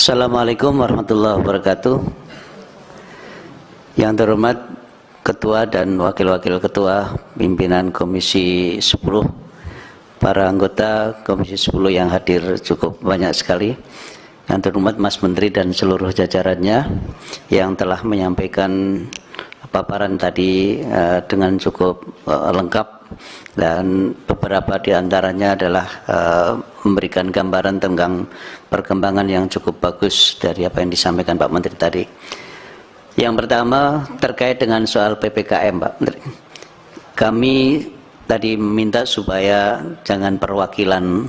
Assalamualaikum warahmatullahi wabarakatuh. Yang terhormat Ketua dan Wakil-Wakil Ketua Pimpinan Komisi 10, para anggota Komisi 10 yang hadir cukup banyak sekali. Yang terhormat Mas Menteri dan seluruh jajarannya yang telah menyampaikan paparan tadi dengan cukup lengkap, dan beberapa diantaranya adalah memberikan gambaran tentang perkembangan yang cukup bagus dari apa yang disampaikan Pak Menteri tadi. Yang pertama terkait dengan soal PPKM, Pak Menteri. Kami tadi meminta supaya jangan perwakilan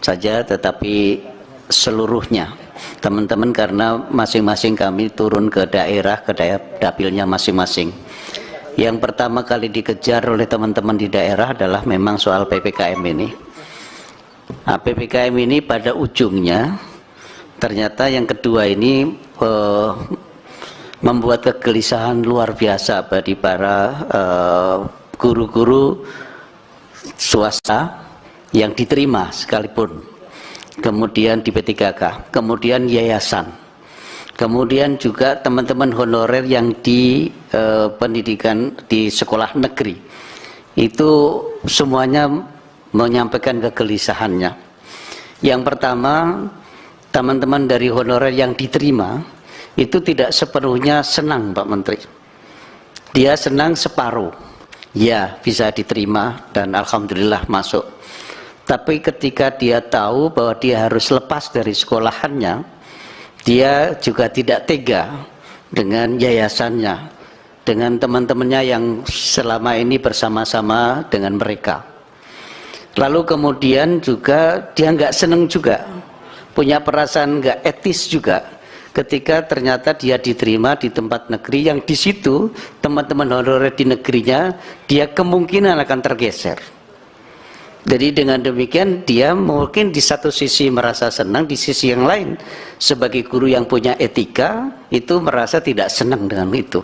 saja tetapi seluruhnya teman-teman, karena masing-masing kami turun ke daerah, ke dapilnya masing-masing. Yang pertama kali dikejar oleh teman-teman di daerah adalah memang soal PPKM ini. Nah, PPKM ini pada ujungnya ternyata yang kedua ini membuat kegelisahan luar biasa bagi para guru-guru swasta yang diterima sekalipun, kemudian di P3K, kemudian yayasan, kemudian juga teman-teman honorer yang di pendidikan di sekolah negeri. Itu semuanya menyampaikan kegelisahannya. Yang pertama, teman-teman dari honorer yang diterima itu tidak sepenuhnya senang, Pak Menteri. Dia senang separuh, ya bisa diterima dan alhamdulillah masuk. Tapi ketika dia tahu bahwa dia harus lepas dari sekolahannya, dia juga tidak tega dengan yayasannya, dengan teman-temannya yang selama ini bersama-sama dengan mereka. Lalu kemudian juga dia nggak senang juga, punya perasaan nggak etis juga ketika ternyata dia diterima di tempat negeri yang di situ teman-teman honorer di negerinya dia kemungkinan akan tergeser. Jadi dengan demikian dia mungkin di satu sisi merasa senang, di sisi yang lain sebagai guru yang punya etika itu merasa tidak senang dengan itu.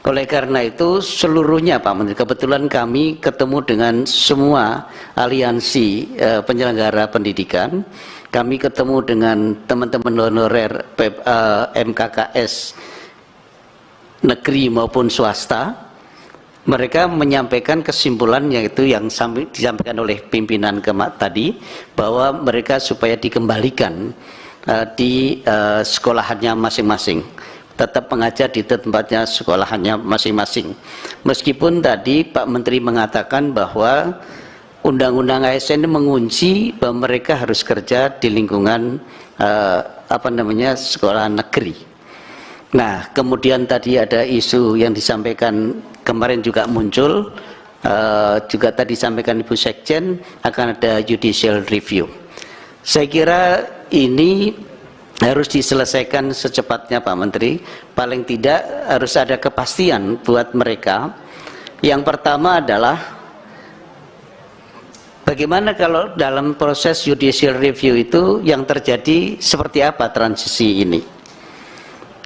Oleh karena itu seluruhnya Pak Menteri, kebetulan kami ketemu dengan semua aliansi penyelenggara pendidikan, kami ketemu dengan teman-teman honorer MKKS negeri maupun swasta. Mereka menyampaikan kesimpulan yaitu yang disampaikan oleh pimpinan Kemak tadi, bahwa mereka supaya dikembalikan di sekolahannya masing-masing, tetap mengajar di tempatnya sekolahannya masing-masing. Meskipun tadi Pak Menteri mengatakan bahwa Undang-Undang ASN mengunci bahwa mereka harus kerja di lingkungan sekolah negeri. Nah, kemudian tadi ada isu yang disampaikan kemarin juga muncul, juga tadi disampaikan Ibu Sekjen akan ada judicial review. Saya kira ini harus diselesaikan secepatnya Pak Menteri. Paling tidak harus ada kepastian buat mereka. Yang pertama adalah bagaimana kalau dalam proses judicial review itu yang terjadi seperti apa transisi ini.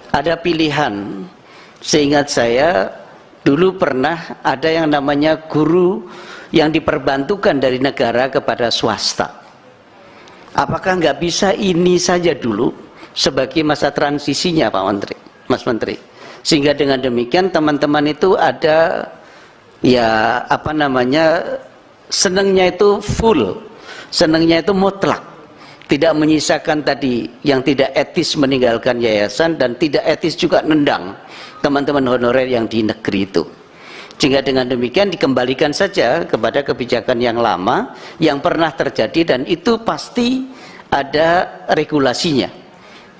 Ada pilihan, seingat saya dulu pernah ada yang namanya guru yang diperbantukan dari negara kepada swasta. Apakah nggak bisa ini saja dulu sebagai masa transisinya Pak Menteri, Mas Menteri, sehingga dengan demikian teman-teman itu ada ya senangnya itu full, senangnya itu mutlak, tidak menyisakan tadi yang tidak etis meninggalkan yayasan dan tidak etis juga nendang teman-teman honorer yang di negeri itu. Sehingga dengan demikian dikembalikan saja kepada kebijakan yang lama yang pernah terjadi dan itu pasti ada regulasinya.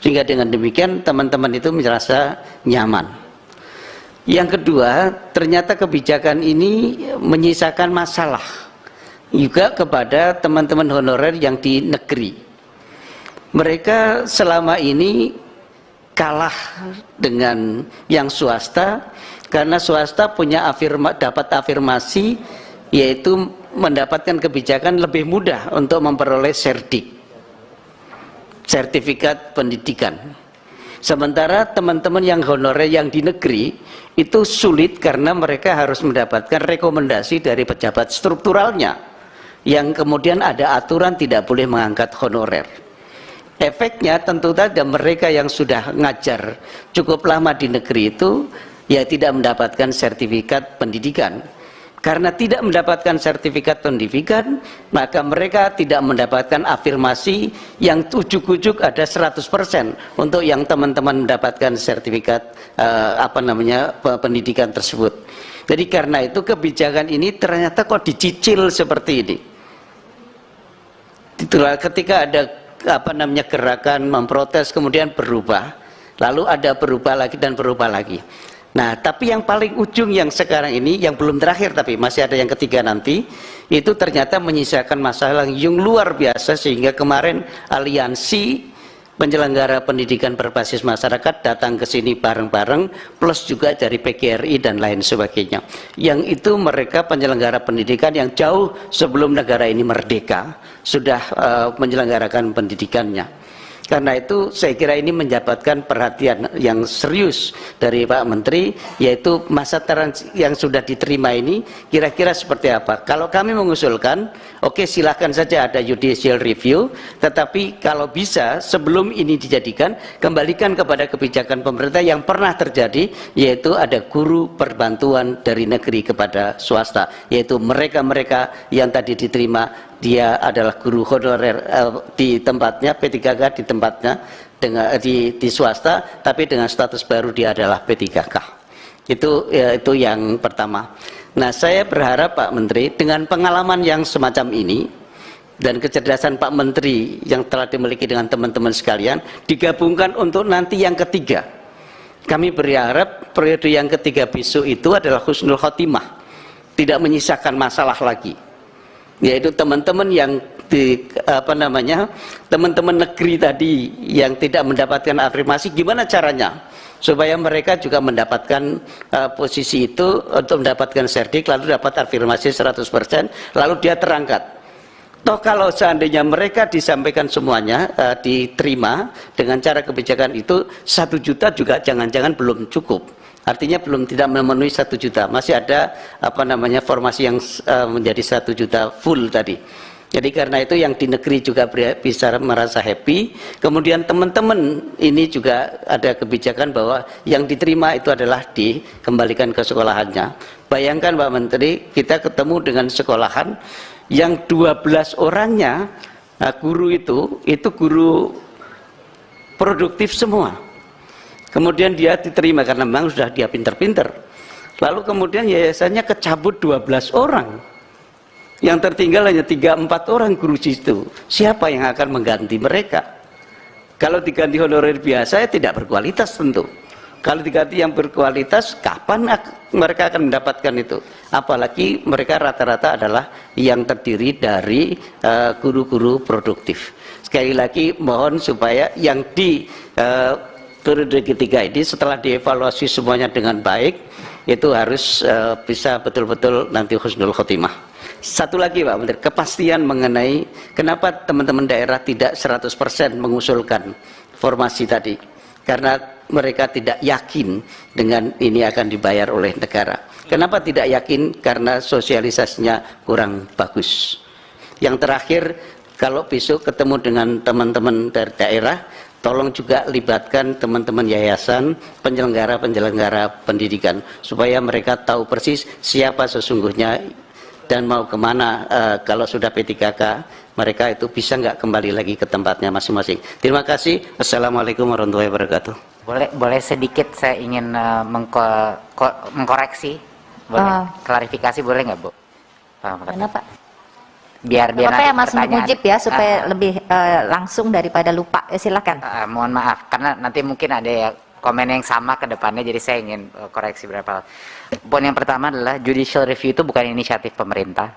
Sehingga dengan demikian teman-teman itu merasa nyaman. Yang kedua, ternyata kebijakan ini menyisakan masalah juga kepada teman-teman honorer yang di negeri. Mereka selama ini kalah dengan yang swasta karena swasta punya dapat afirmasi, yaitu mendapatkan kebijakan lebih mudah untuk memperoleh sertifikat pendidikan. Sementara teman-teman yang honorer yang di negeri itu sulit karena mereka harus mendapatkan rekomendasi dari pejabat strukturalnya yang kemudian ada aturan tidak boleh mengangkat honorer. Efeknya tentu saja mereka yang sudah ngajar cukup lama di negeri itu ya tidak mendapatkan sertifikat pendidikan. Karena tidak mendapatkan sertifikat pendidikan, maka mereka tidak mendapatkan afirmasi yang ujuk-ujuk ada 100% untuk yang teman-teman mendapatkan sertifikat pendidikan tersebut. Jadi karena itu kebijakan ini ternyata kok dicicil seperti ini. Itulah ketika ada gerakan memprotes kemudian berubah, lalu ada berubah lagi dan berubah lagi. Nah, tapi yang paling ujung yang sekarang ini, yang belum terakhir tapi masih ada yang ketiga nanti, itu ternyata menyisakan masalah yang luar biasa, sehingga kemarin aliansi penyelenggara pendidikan berbasis masyarakat datang ke sini bareng-bareng, plus juga dari PGRI dan lain sebagainya. Yang itu mereka penyelenggara pendidikan yang jauh sebelum negara ini merdeka sudah menyelenggarakan pendidikannya. Karena itu saya kira ini mendapatkan perhatian yang serius dari Pak Menteri, yaitu masa yang sudah diterima ini kira-kira seperti apa. Kalau kami mengusulkan, oke, silahkan saja ada judicial review, tetapi kalau bisa sebelum ini dijadikan, kembalikan kepada kebijakan pemerintah yang pernah terjadi, yaitu ada guru perbantuan dari negeri kepada swasta, yaitu mereka-mereka yang tadi diterima dia adalah guru honorer di tempatnya P3K, di tempatnya dengan di swasta, tapi dengan status baru dia adalah P3K. Itu yang pertama. Nah, saya berharap Pak Menteri dengan pengalaman yang semacam ini dan kecerdasan Pak Menteri yang telah dimiliki dengan teman-teman sekalian digabungkan untuk nanti yang ketiga. Kami berharap periode yang ketiga besok itu adalah husnul khotimah, tidak menyisakan masalah lagi. Yaitu teman-teman yang teman-teman negeri tadi yang tidak mendapatkan afirmasi, gimana caranya supaya mereka juga mendapatkan posisi itu untuk mendapatkan serdik, lalu dapat afirmasi 100%, lalu dia terangkat. Toh kalau seandainya mereka disampaikan semuanya diterima dengan cara kebijakan itu, 1 juta juga jangan-jangan belum cukup. Artinya belum tidak memenuhi 1 juta, masih ada formasi yang menjadi 1 juta full tadi. Jadi karena itu yang di negeri juga bisa merasa happy. Kemudian teman-teman ini juga ada kebijakan bahwa yang diterima itu adalah dikembalikan ke sekolahannya. Bayangkan Pak Menteri, kita ketemu dengan sekolahan yang 12 orangnya guru itu guru produktif semua. Kemudian dia diterima karena memang sudah dia pinter-pinter. Lalu kemudian yayasannya kecabut 12 orang. Yang tertinggal hanya 3-4 orang guru situ. Siapa yang akan mengganti mereka? Kalau diganti honorer biasa ya tidak berkualitas tentu. Kalau diganti yang berkualitas, kapan mereka akan mendapatkan itu? Apalagi mereka rata-rata adalah yang terdiri dari guru-guru produktif. Sekali lagi mohon supaya yang di periode ketiga ini setelah dievaluasi semuanya dengan baik, itu harus bisa betul-betul nanti husnul khotimah. Satu lagi Pak Menteri, kepastian mengenai kenapa teman-teman daerah tidak 100% mengusulkan formasi tadi. Karena mereka tidak yakin dengan ini akan dibayar oleh negara. Kenapa tidak yakin? Karena sosialisasinya kurang bagus. Yang terakhir, kalau besok ketemu dengan teman-teman dari daerah, tolong juga libatkan teman-teman yayasan, penyelenggara-penyelenggara pendidikan, supaya mereka tahu persis siapa sesungguhnya dan mau kemana. Kalau sudah P3K, mereka itu bisa nggak kembali lagi ke tempatnya masing-masing. Terima kasih. Assalamualaikum warahmatullahi wabarakatuh. Boleh sedikit saya ingin mengkoreksi, boleh klarifikasi boleh nggak Bu? Kenapa? Biar apa ya Mas Mujib ya supaya lebih langsung daripada lupa. Silakan. Mohon maaf karena nanti mungkin ada ya komen yang sama ke depannya, jadi saya ingin koreksi beberapa hal. Poin yang pertama adalah judicial review itu bukan inisiatif pemerintah,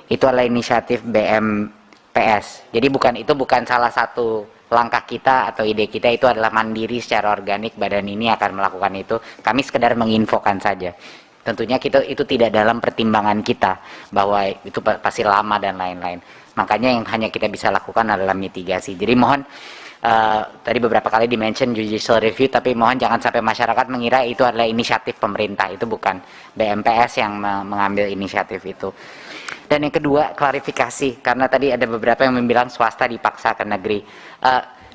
itu adalah inisiatif BMPS. Jadi bukan salah satu langkah kita atau ide kita, itu adalah mandiri secara organik, badan ini akan melakukan itu. Kami sekedar menginfokan saja. Tentunya itu tidak dalam pertimbangan kita bahwa itu pasti lama dan lain-lain. Makanya yang hanya kita bisa lakukan adalah mitigasi. Jadi mohon tadi beberapa kali di-mention judicial review, tapi mohon jangan sampai masyarakat mengira itu adalah inisiatif pemerintah. Itu bukan BMPS yang mengambil inisiatif itu. Dan yang kedua, klarifikasi, karena tadi ada beberapa yang bilang swasta dipaksa ke negeri.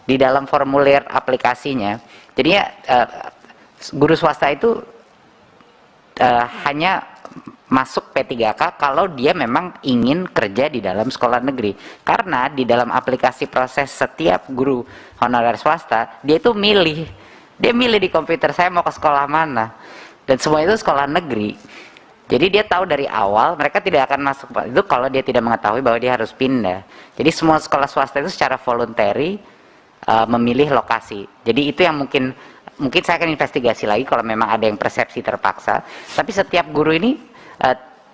di dalam formulir aplikasinya. Jadinya guru swasta itu hanya masuk P3K kalau dia memang ingin kerja di dalam sekolah negeri. Karena di dalam aplikasi proses setiap guru honorer swasta, dia itu milih. Dia milih di komputer, saya mau ke sekolah mana. Dan semua itu sekolah negeri. Jadi dia tahu dari awal mereka tidak akan masuk itu kalau dia tidak mengetahui bahwa dia harus pindah. Jadi semua sekolah swasta itu secara voluntary memilih lokasi. Jadi itu yang mungkin saya akan investigasi lagi kalau memang ada yang persepsi terpaksa. Tapi setiap guru ini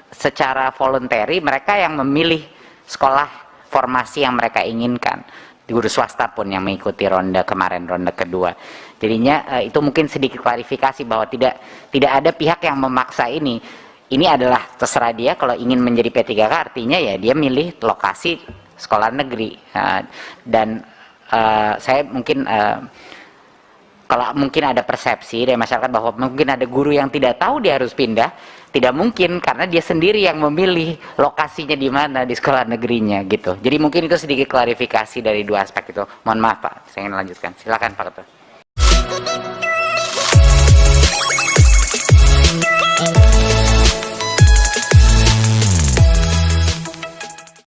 secara voluntary mereka yang memilih sekolah formasi yang mereka inginkan. Guru swasta pun yang mengikuti ronde kemarin, ronde kedua. Jadinya itu mungkin sedikit klarifikasi bahwa tidak ada pihak yang memaksa ini. Ini adalah terserah dia, kalau ingin menjadi P3K artinya ya dia milih lokasi sekolah negeri. Dan saya mungkin kalau mungkin ada persepsi dari masyarakat bahwa mungkin ada guru yang tidak tahu dia harus pindah, tidak mungkin karena dia sendiri yang memilih lokasinya di mana di sekolah negerinya gitu. Jadi mungkin itu sedikit klarifikasi dari dua aspek itu. Mohon maaf Pak, saya ingin lanjutkan. Silakan Pak Ketua.